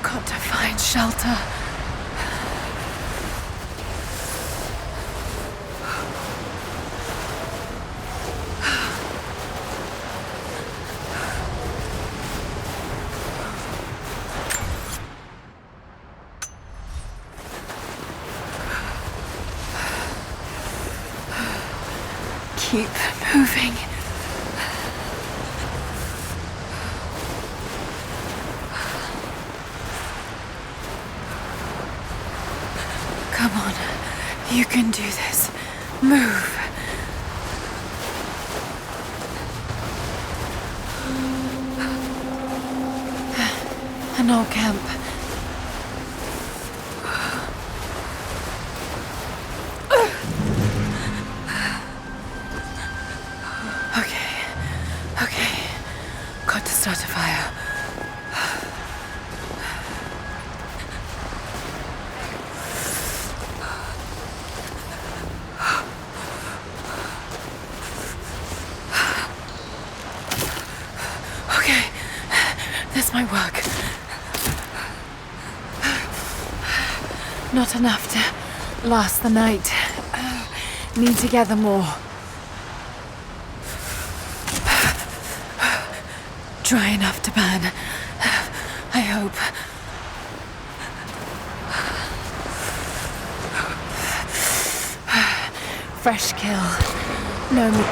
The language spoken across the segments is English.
Got to find shelter. Keep moving. Come on, you can do this. Move. An old camp. Okay. Got to start a fire. Okay, this might work. Not enough to last the night. Need to gather more. Dry enough to burn. I hope. Fresh kill. No me.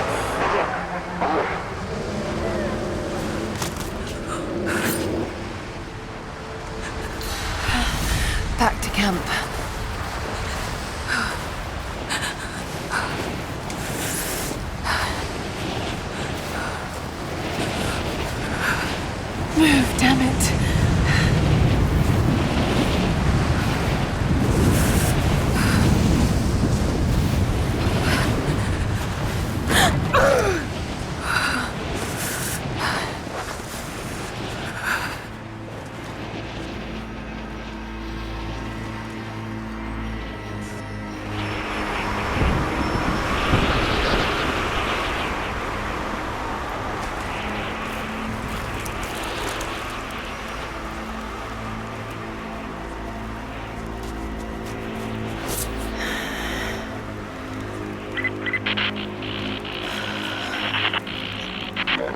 Back to camp. Move, damn it.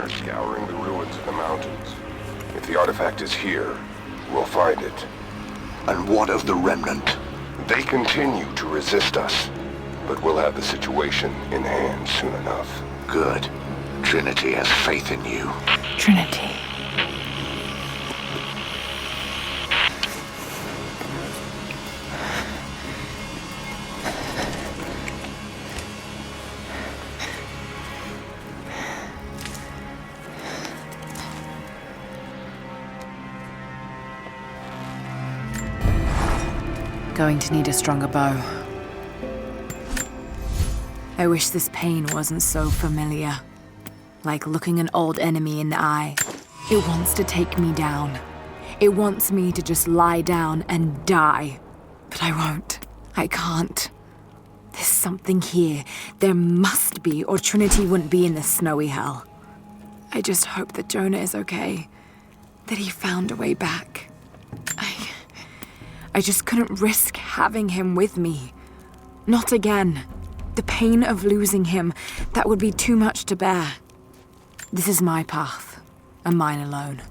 Scouring the ruins of the mountains. If the artifact is here, we'll find it. And what of the remnant? They continue to resist us, but we'll have the situation in hand soon enough. Good. Trinity has faith in you. Trinity. Going to need a stronger bow. I wish this pain wasn't so familiar. Like looking an old enemy in the eye. It wants to take me down. It wants me to just lie down and die. But I won't. I can't. There's something here. There must be, or Trinity wouldn't be in this snowy hell. I just hope that Jonah is okay. That he found a way back. I just couldn't risk having him with me. Not again. The pain of losing him, that would be too much to bear. This is my path, and mine alone.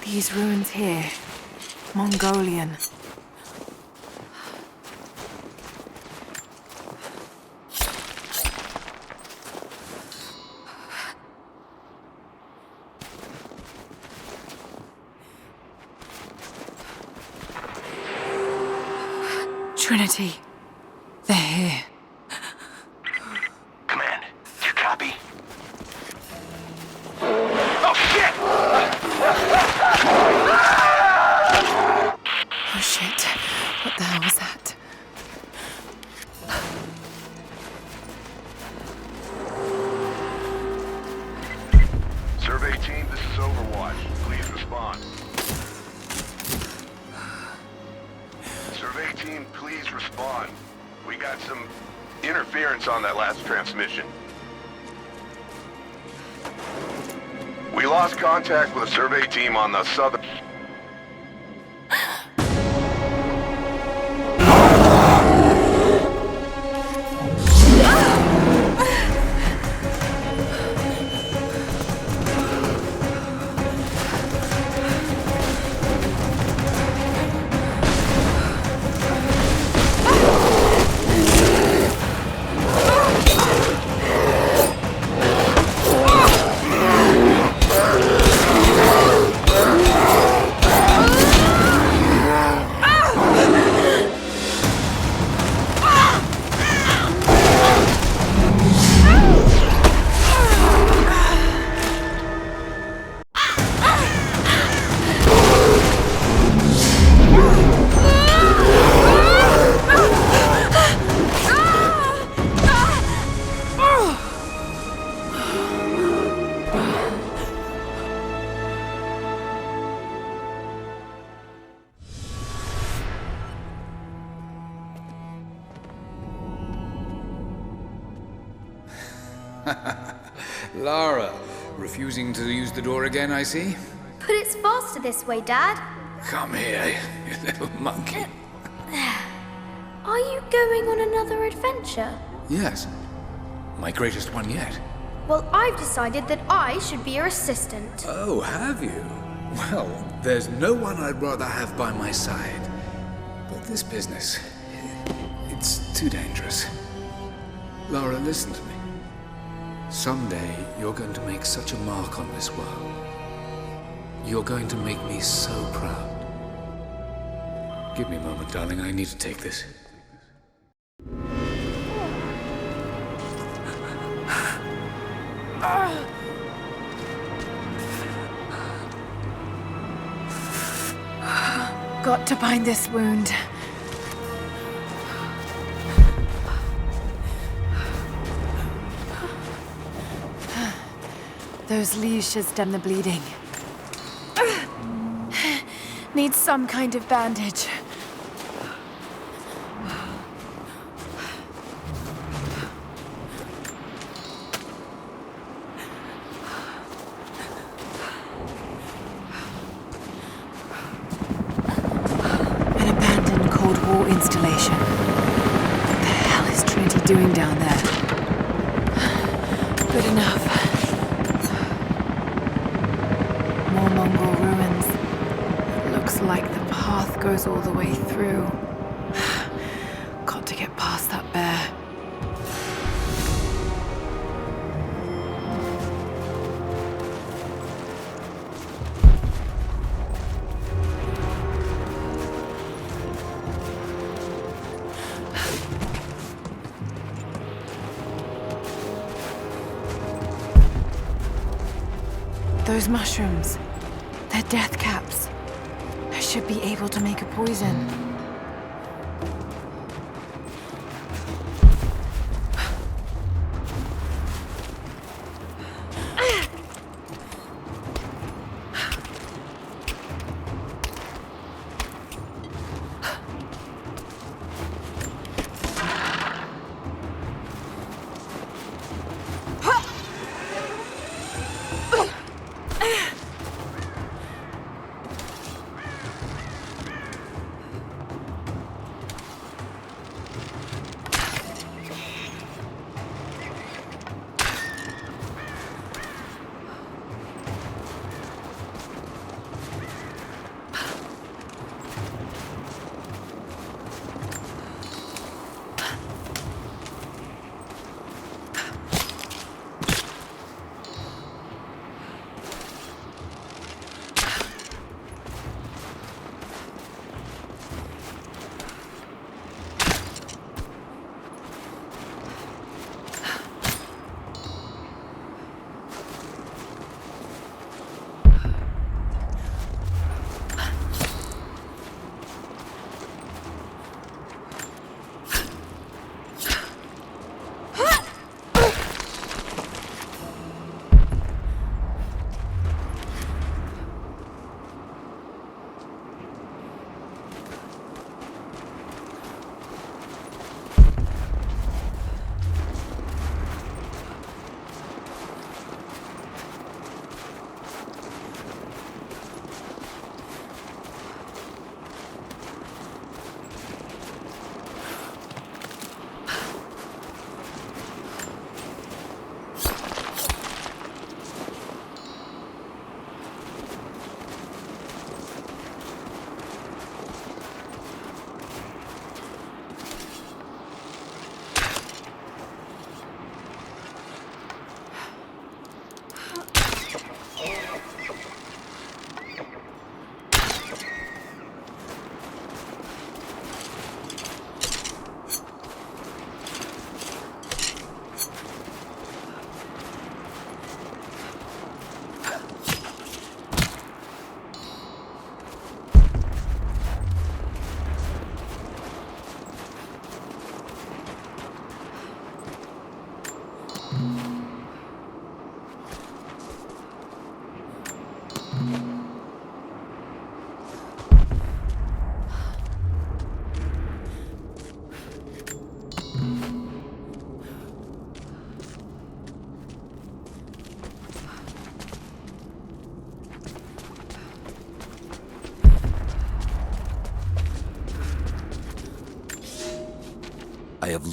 These ruins here, Mongolian. Trinity, they're here. Command, do you copy? Oh, shit! Oh shit, what the hell was that? Survey team, this is Overwatch. Please respond. Survey team, please respond. We got some interference on that last transmission. We lost contact with the survey team on the southern... Lara, refusing to use the door again, I see? But it's faster this way, Dad. Come here, you little monkey. Are you going on another adventure? Yes, my greatest one yet. Well, I've decided that I should be your assistant. Oh, have you? Well, there's no one I'd rather have by my side. But this business, it's too dangerous. Lara, listen to me. Someday, you're going to make such a mark on this world. You're going to make me so proud. Give me a moment, darling. I need to take this. Got to bind this wound. Those leaves should stem the bleeding. Need some kind of bandage. An abandoned Cold War installation. What the hell is Trinity doing down there? Good enough. More Mongol ruins. Looks like the path goes all the way through. Got to get past that bear. Those mushrooms, they're death caps. I should be able to make a poison.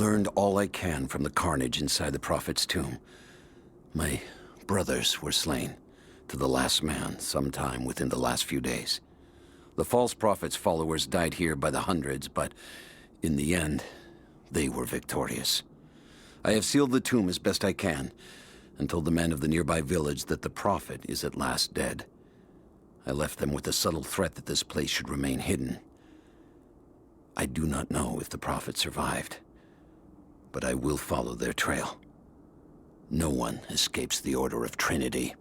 learned all I can from the carnage inside the Prophet's tomb. My brothers were slain, to the last man, sometime within the last few days. The false Prophet's followers died here by the hundreds, but in the end, they were victorious. I have sealed the tomb as best I can, and told the men of the nearby village that the Prophet is at last dead. I left them with the subtle threat that this place should remain hidden. I do not know if the Prophet survived, but I will follow their trail. No one escapes the Order of Trinity.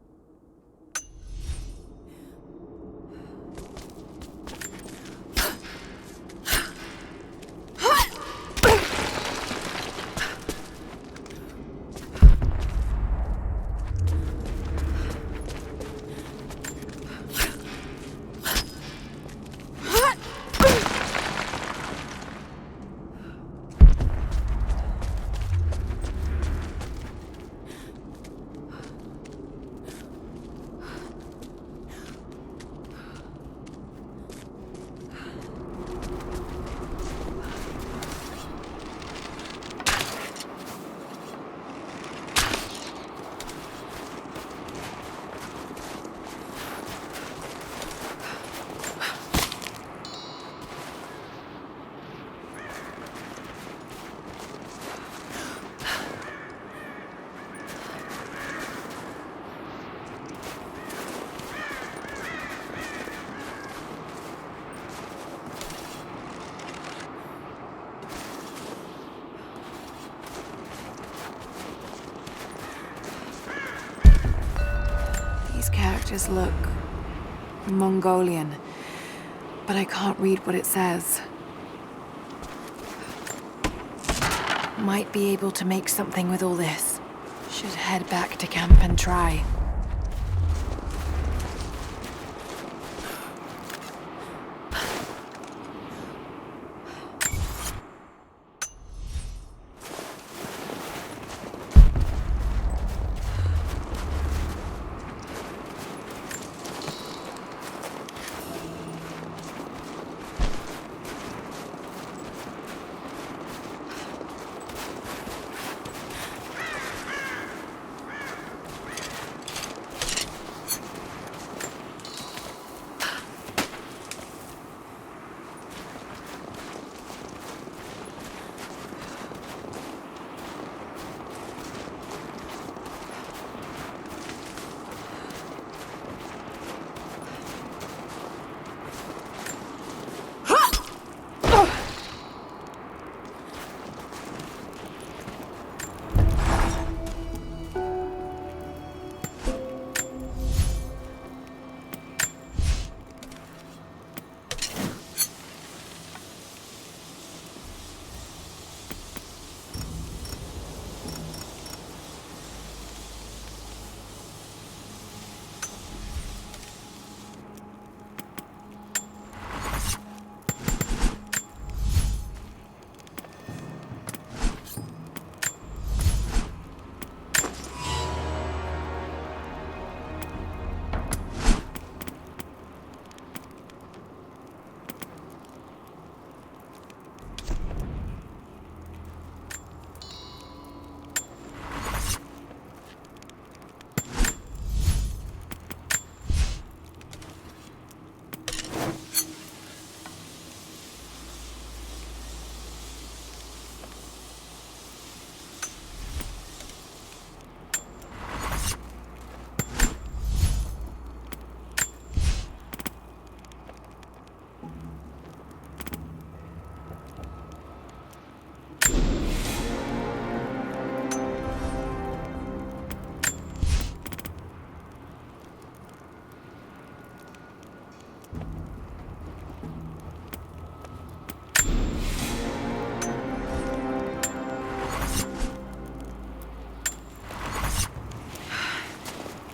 These characters look Mongolian, but I can't read what it says. Might be able to make something with all this. Should head back to camp and try.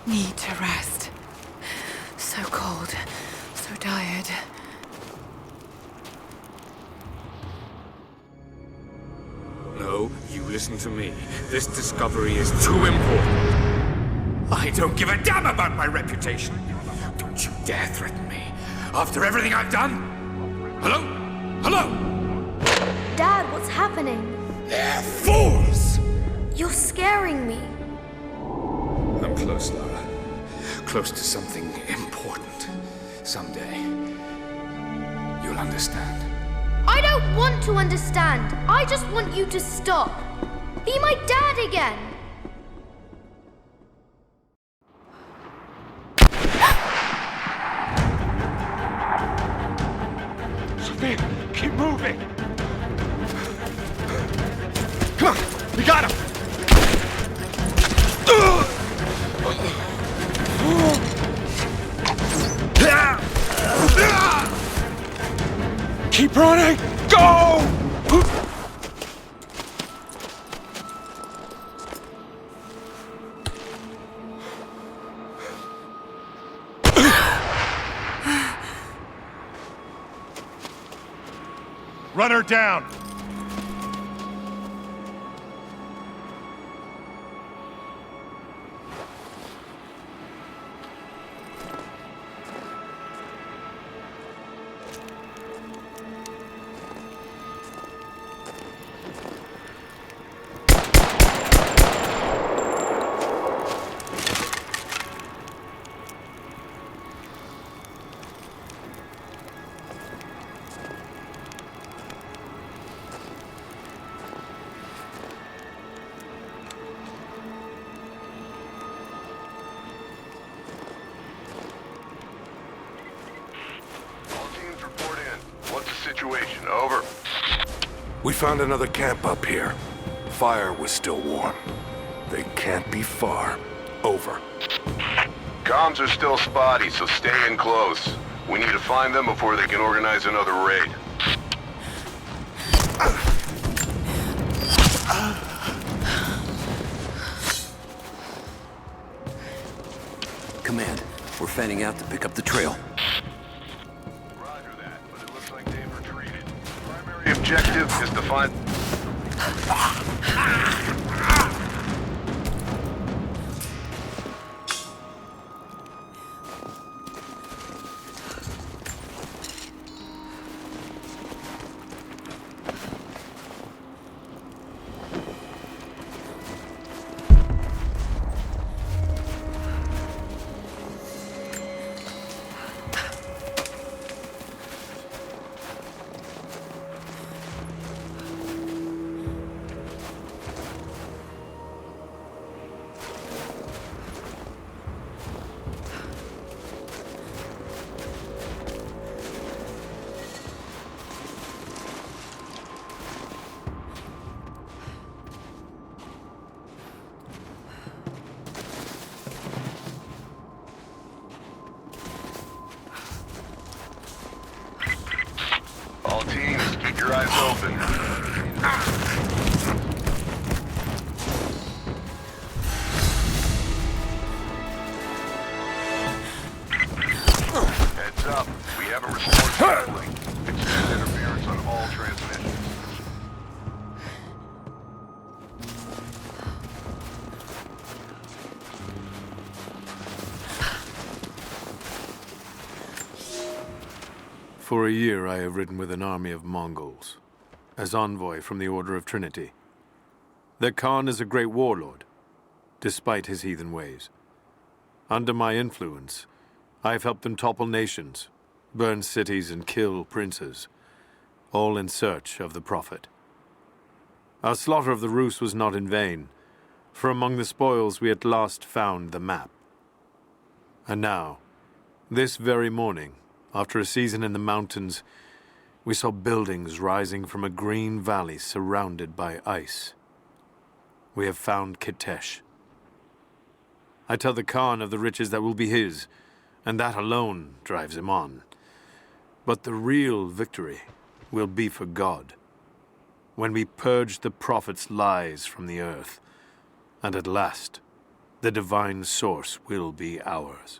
Need to rest. So cold, so tired. No, you listen to me. This discovery is too important. I don't give a damn about my reputation. Don't you dare threaten me. After everything I've done? Hello? Hello? Dad, what's happening? They're fools! You're scaring me. I'm close, Lara. Close to something important. Someday, you'll understand. I don't want to understand. I just want you to stop. Be my dad again. Sophia, keep moving! Come on, we got him! Keep running! Go! Run her down! Situation, over. We found another camp up here. Fire was still warm. They can't be far. Over. Comms are still spotty, so stay in close. We need to find them before they can organize another raid. Command, we're fanning out to pick up the trail. Roger that, but it looks like they've retreated. Primary objective is to find... All teams, keep your eyes open. Heads up, we haven't restored signaling. Extend interference on all transmissions. For a year I have ridden with an army of Mongols, as envoy from the Order of Trinity. Their Khan is a great warlord, despite his heathen ways. Under my influence, I have helped them topple nations, burn cities and kill princes, all in search of the Prophet. Our slaughter of the Rus was not in vain, for among the spoils we at last found the map. And now, this very morning, after a season in the mountains, we saw buildings rising from a green valley surrounded by ice. We have found Kitezh. I tell the Khan of the riches that will be his, and that alone drives him on. But the real victory will be for God, when we purge the Prophet's lies from the earth, and at last, the divine source will be ours.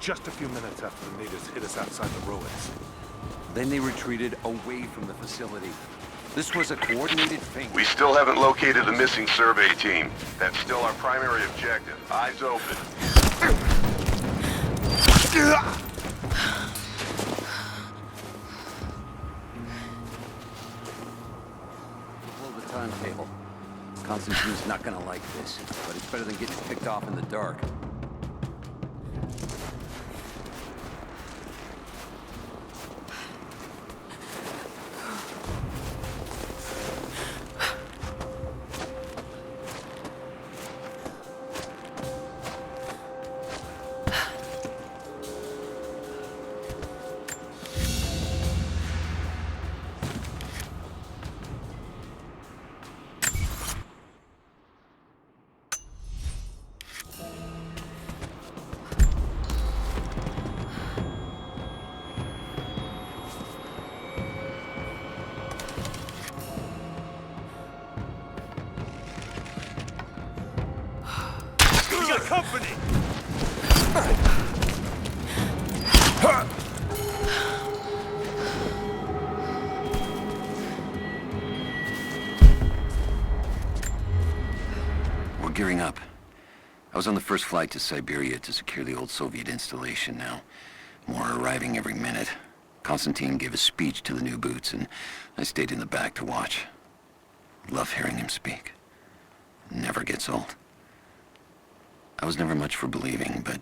just a few minutes after the natives hit us outside the ruins. Then they retreated away from the facility. This was a coordinated feint. We still haven't located the missing survey team. That's still our primary objective. Eyes open. Blow the timetable. Constantine's not gonna like this, but it's better than getting picked off in the dark. Company! We're gearing up. I was on the first flight to Siberia to secure the old Soviet installation now. More are arriving every minute. Konstantin gave a speech to the new boots, and I stayed in the back to watch. Love hearing him speak. Never gets old. I was never much for believing, but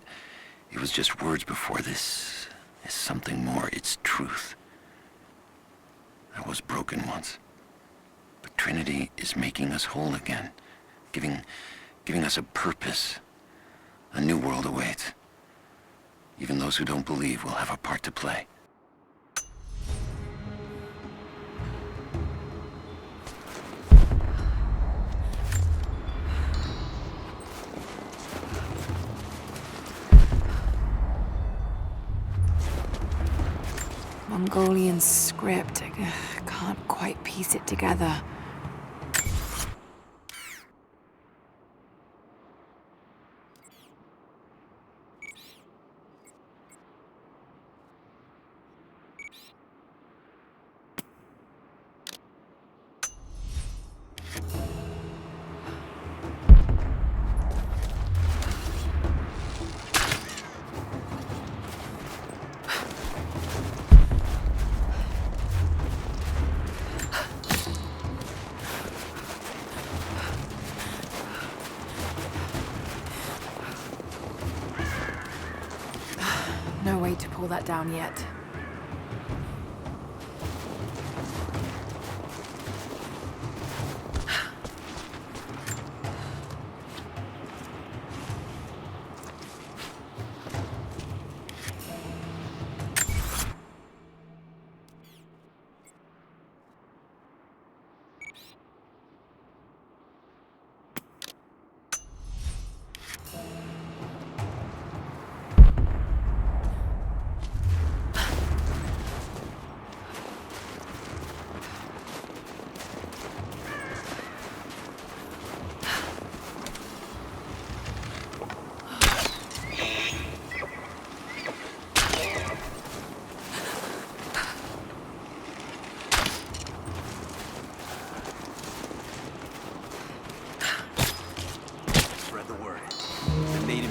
it was just words before. This is something more. It's truth. I was broken once. But Trinity is making us whole again. Giving us a purpose. A new world awaits. Even those who don't believe will have a part to play. Mongolian script. I can't quite piece it together. No way to pull that down yet.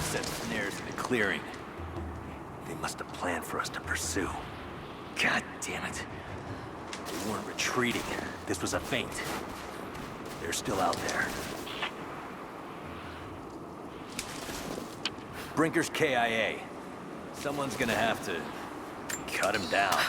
Set snares in the clearing. They must have planned for us to pursue. God damn it. They weren't retreating. This was a feint. They're still out there. Brinker's KIA. Someone's gonna have to cut him down.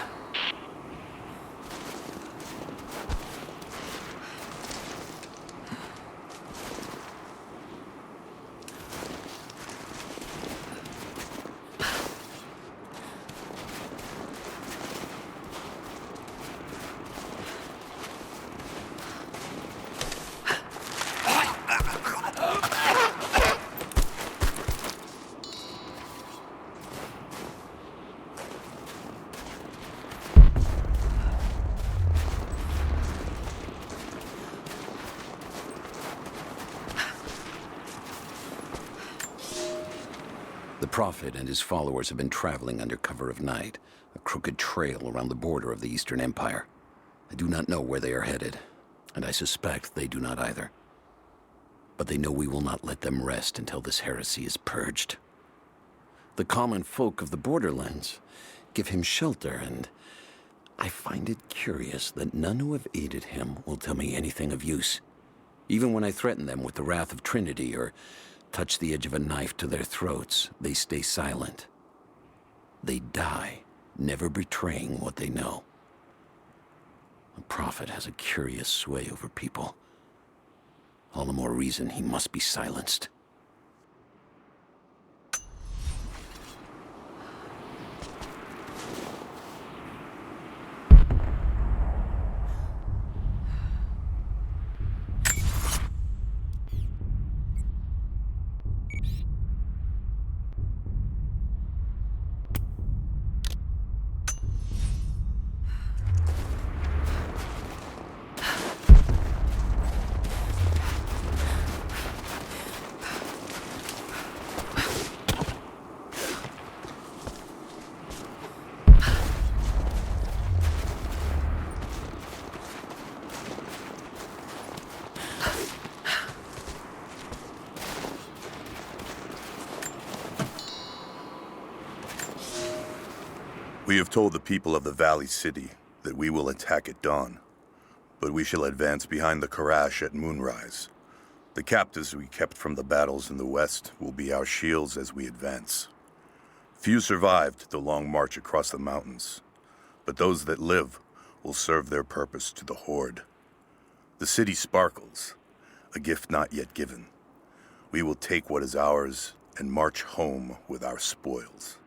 Prophet and his followers have been traveling under cover of night, a crooked trail around the border of the Eastern Empire. I do not know where they are headed, and I suspect they do not either. But they know we will not let them rest until this heresy is purged. The common folk of the Borderlands give him shelter, and I find it curious that none who have aided him will tell me anything of use. Even when I threaten them with the wrath of Trinity or touch the edge of a knife to their throats, they stay silent. They die, never betraying what they know. The Prophet has a curious sway over people. All the more reason he must be silenced. We have told the people of the Valley City that we will attack at dawn, but we shall advance behind the Karash at moonrise. The captives we kept from the battles in the west will be our shields as we advance. Few survived the long march across the mountains, but those that live will serve their purpose to the Horde. The city sparkles, a gift not yet given. We will take what is ours and march home with our spoils.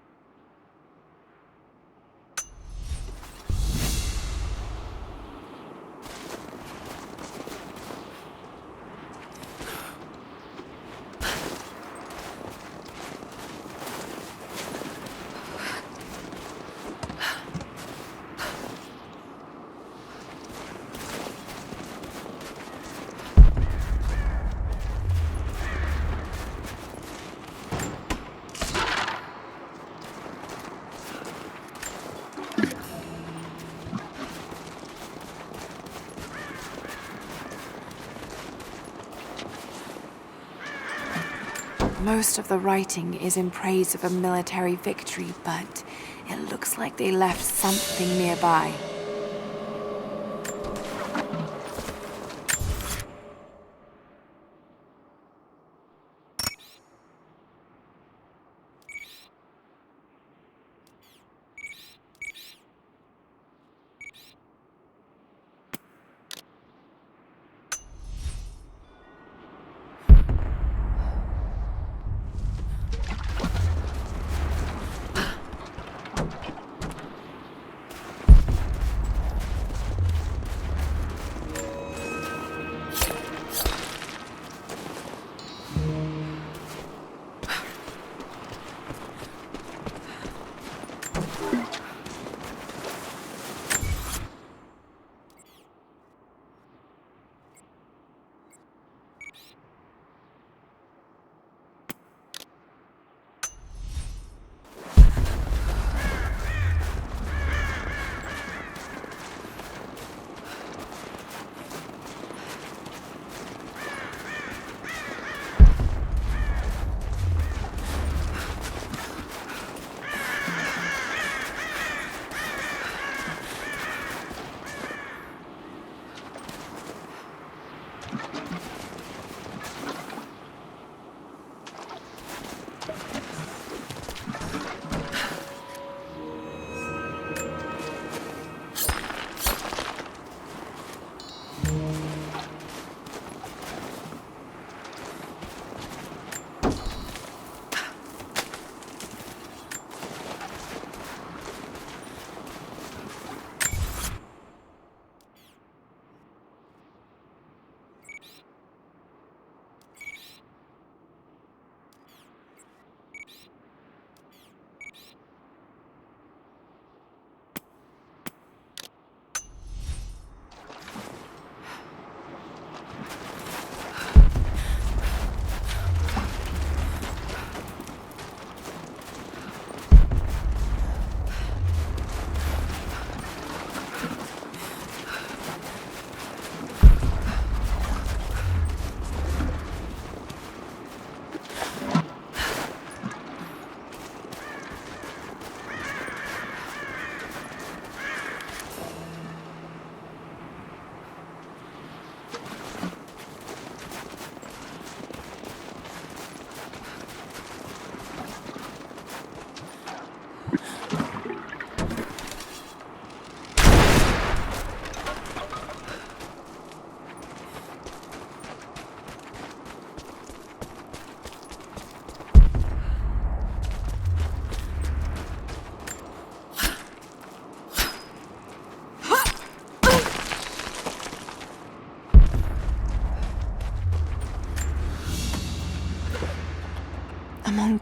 Most of the writing is in praise of a military victory, but it looks like they left something nearby.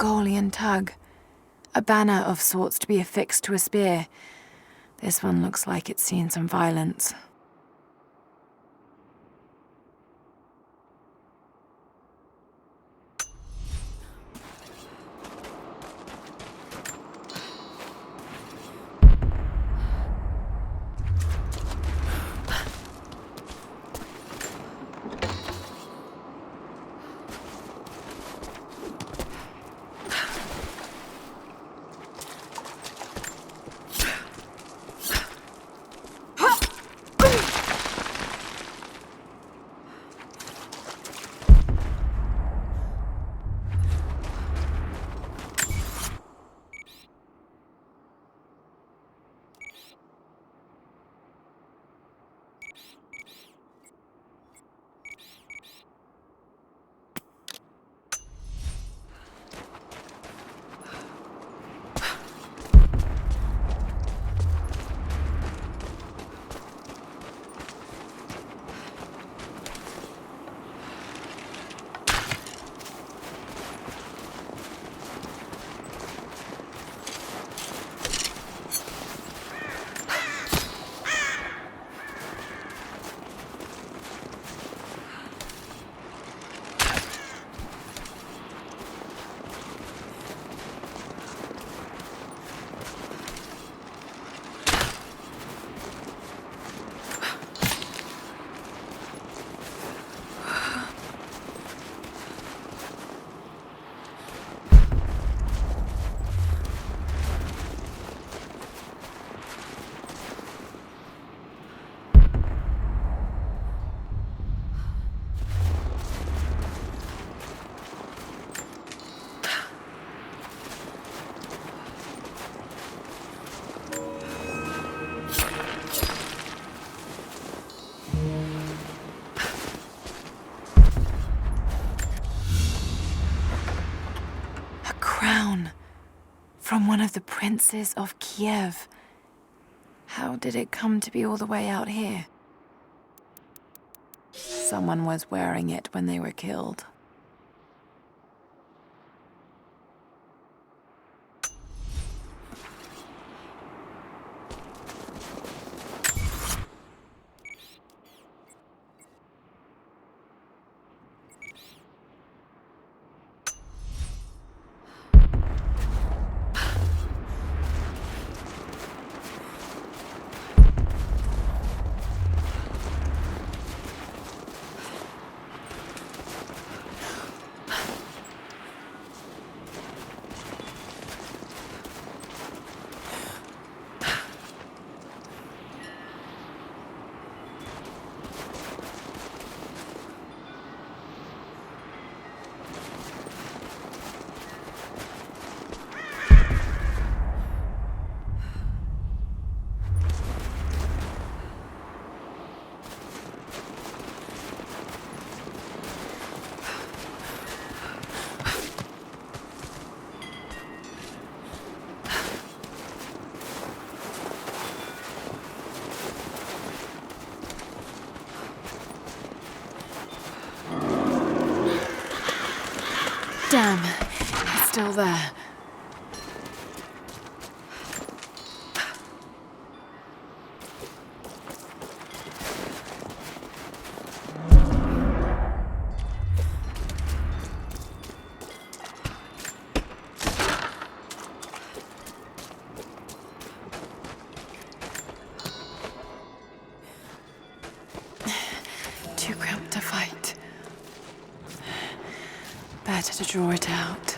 Mongolian tug. A banner of sorts to be affixed to a spear. This one looks like it's seen some violence. From one of the princes of Kiev. How did it come to be all the way out here? Someone was wearing it when they were killed. Damn, it's still there. Too cramped to fight. Better to draw it out.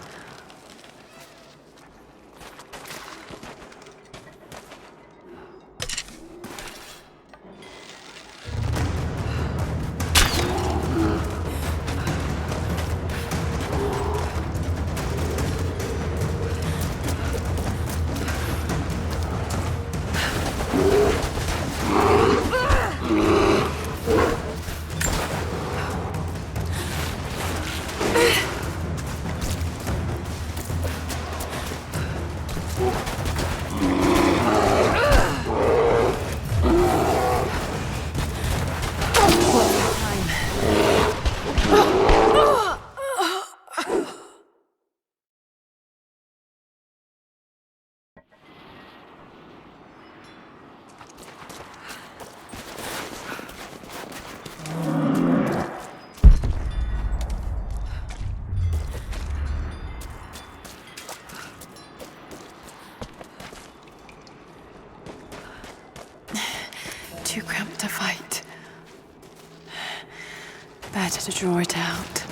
Too cramped to fight. Better to draw it out.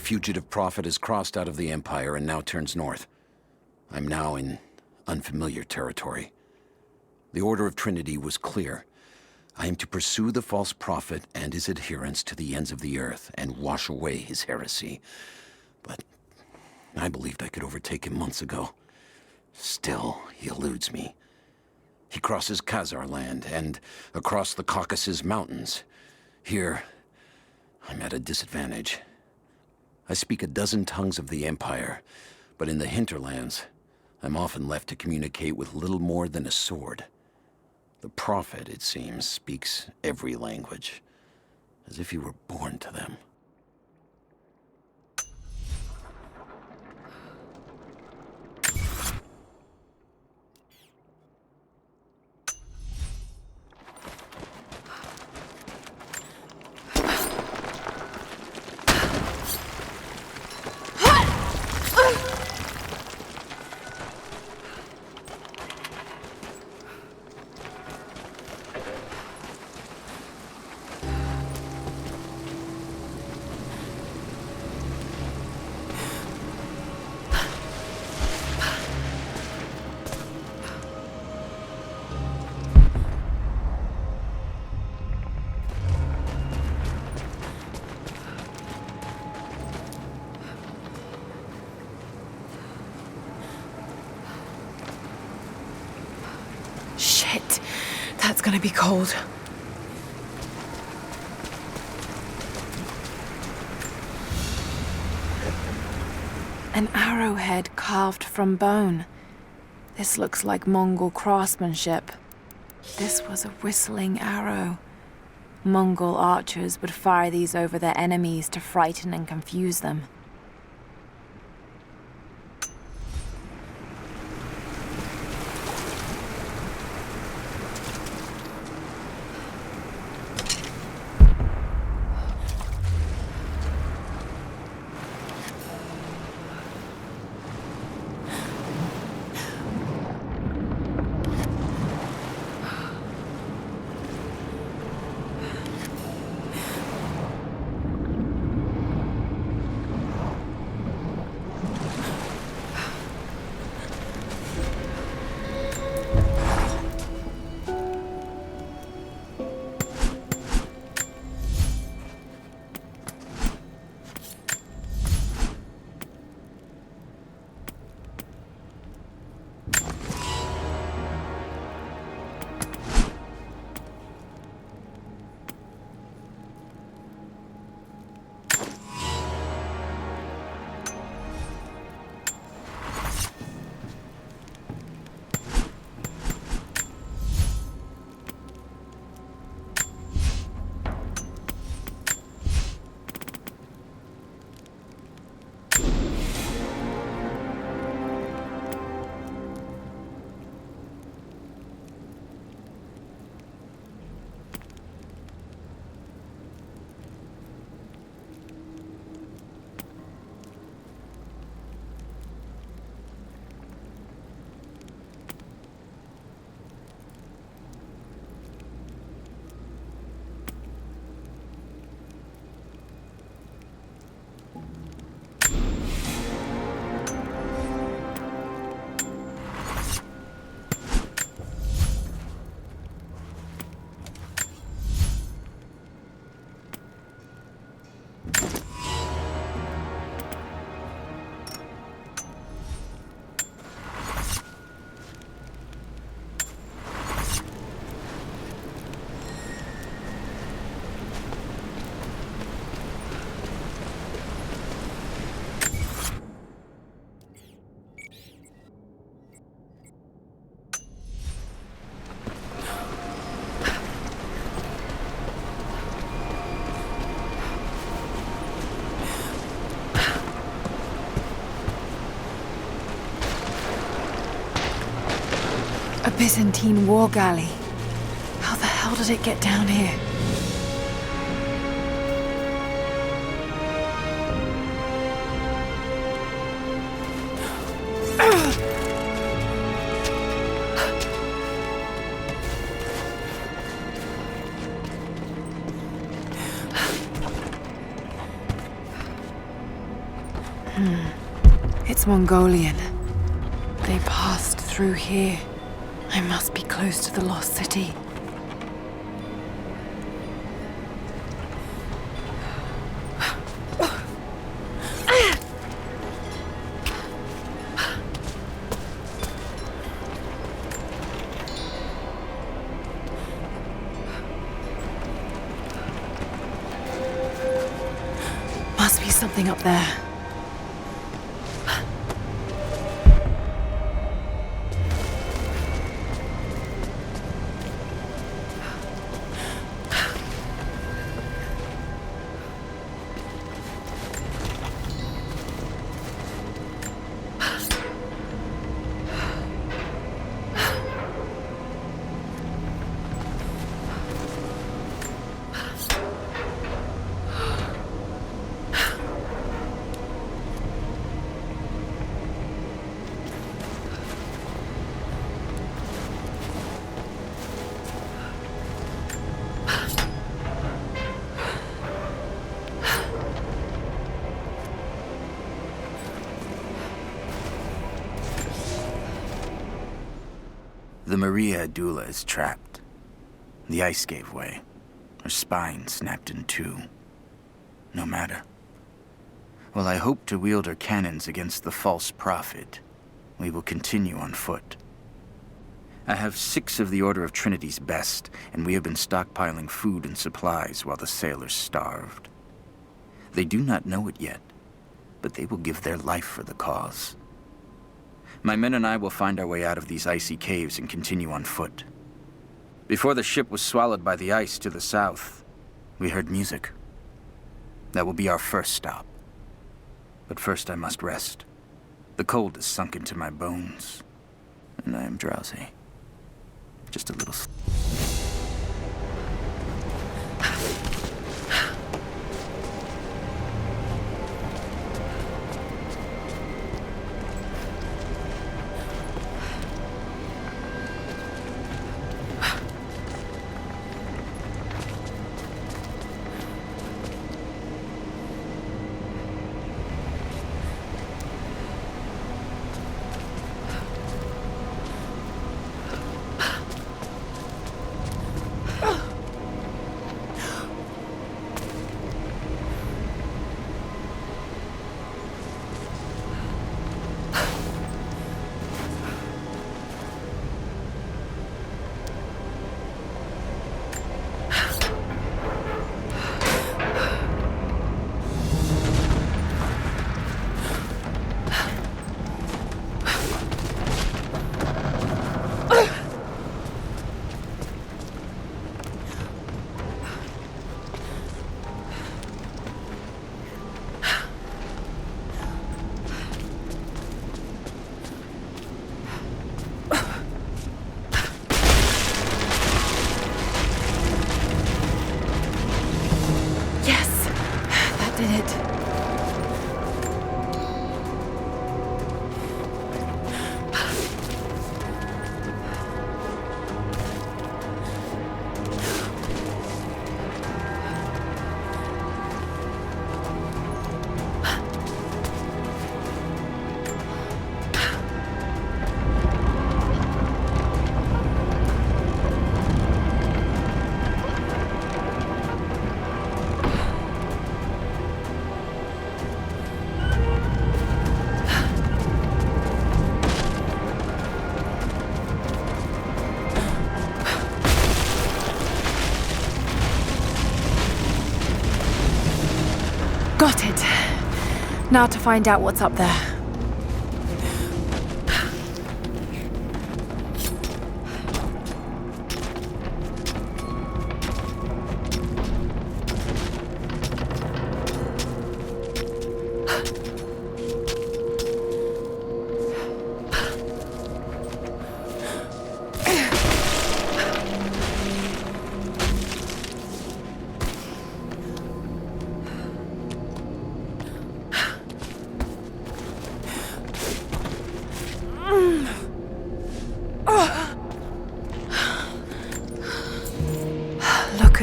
Fugitive prophet has crossed out of the Empire and now turns north. I'm now in unfamiliar territory. The Order of Trinity was clear. I am to pursue the false prophet and his adherents to the ends of the earth and wash away his heresy. But I believed I could overtake him months ago. Still, he eludes me. He crosses Khazar land and across the Caucasus Mountains. Here, I'm at a disadvantage. I speak a dozen tongues of the Empire, but in the hinterlands, I'm often left to communicate with little more than a sword. The Prophet, it seems, speaks every language, as if he were born to them. Shit, that's gonna be cold. An arrowhead carved from bone. This looks like Mongol craftsmanship. This was a whistling arrow. Mongol archers would fire these over their enemies to frighten and confuse them. Byzantine war galley. How the hell did it get down here? It's Mongolian. They passed through here. I must be close to the lost city. Must be something up there. The Maria Adula is trapped. The ice gave way. Her spine snapped in two. No matter. While I hope to wield her cannons against the false prophet, we will continue on foot. I have 6 of the Order of Trinity's best, and we have been stockpiling food and supplies while the sailors starved. They do not know it yet, but they will give their life for the cause. My men and I will find our way out of these icy caves and continue on foot. Before the ship was swallowed by the ice to the south, we heard music. That will be our first stop. But first I must rest. The cold has sunk into my bones, and I am drowsy. Just a little. Got it. Now to find out what's up there.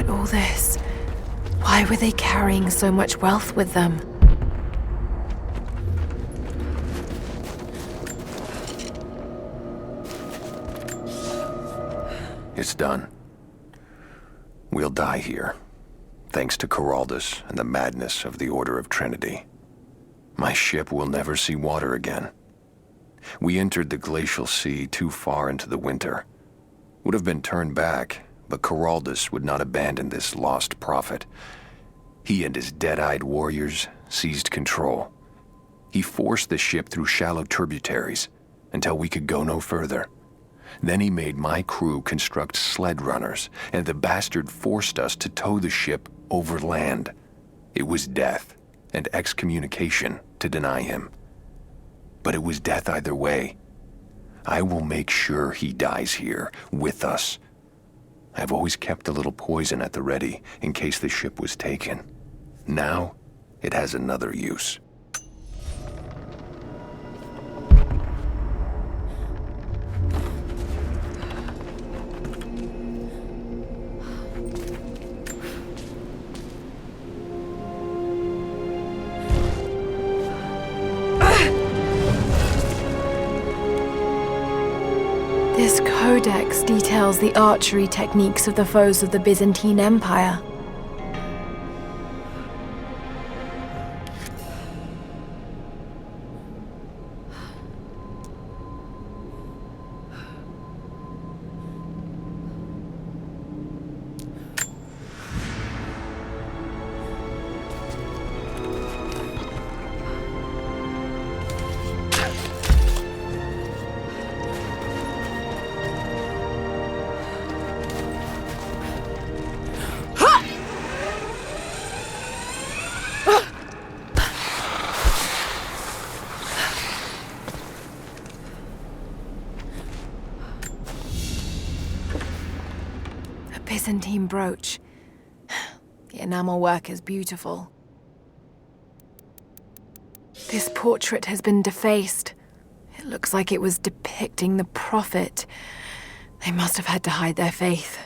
at all this. Why were they carrying so much wealth with them? It's done. We'll die here, thanks to Coraldus and the madness of the Order of Trinity. My ship will never see water again. We entered the glacial sea too far into the winter. Would have been turned back, but Coraldus would not abandon this lost prophet. He and his dead-eyed warriors seized control. He forced the ship through shallow tributaries until we could go no further. Then he made my crew construct sled runners, and the bastard forced us to tow the ship over land. It was death and excommunication to deny him. But it was death either way. I will make sure he dies here, with us. I've always kept a little poison at the ready in case the ship was taken. Now, it has another use. This codex details the archery techniques of the foes of the Byzantine Empire. Byzantine brooch. The enamel work is beautiful. This portrait has been defaced. It looks like it was depicting the prophet. They must have had to hide their faith.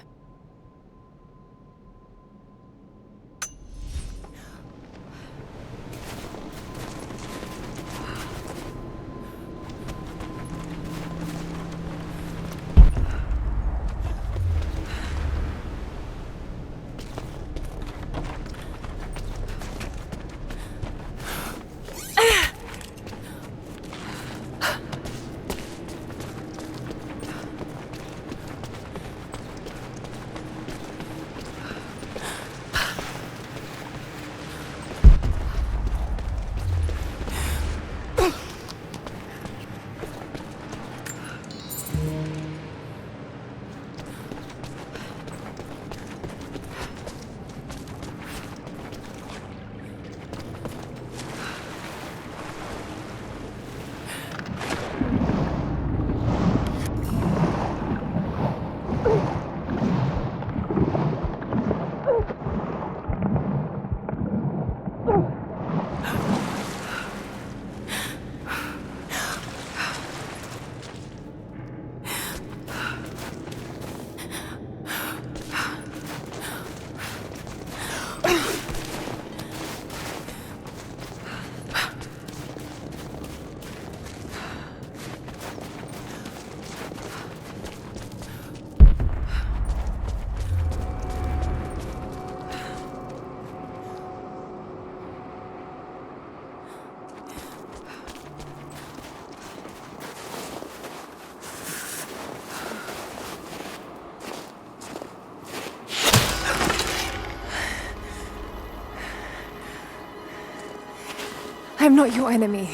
I'm not your enemy.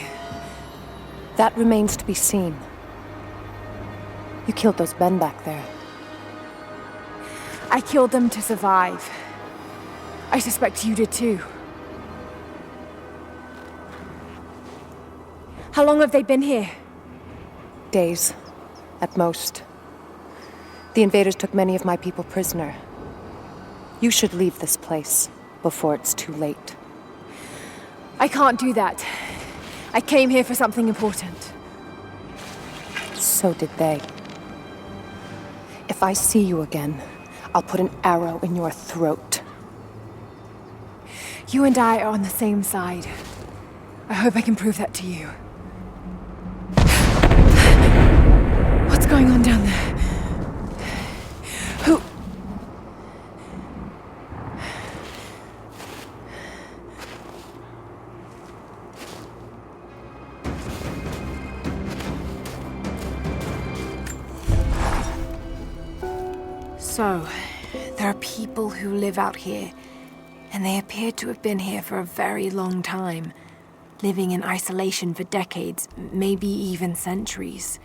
That remains to be seen. You killed those men back there. I killed them to survive. I suspect you did too. How long have they been here? Days, at most. The invaders took many of my people prisoner. You should leave this place before it's too late. I can't do that. I came here for something important. So did they. If I see you again, I'll put an arrow in your throat. You and I are on the same side. I hope I can prove that to you. What's going on down there? Who? So, there are people who live out here, and they appear to have been here for a very long time, living in isolation for decades, maybe even centuries.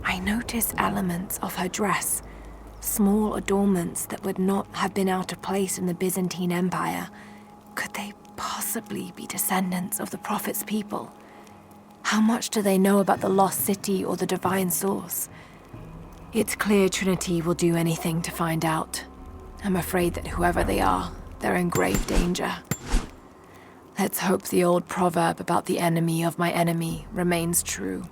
I notice elements of her dress, small adornments that would not have been out of place in the Byzantine Empire. Could they possibly be descendants of the Prophet's people? How much do they know about the lost city or the divine source? It's clear Trinity will do anything to find out. I'm afraid that whoever they are, they're in grave danger. Let's hope the old proverb about the enemy of my enemy remains true.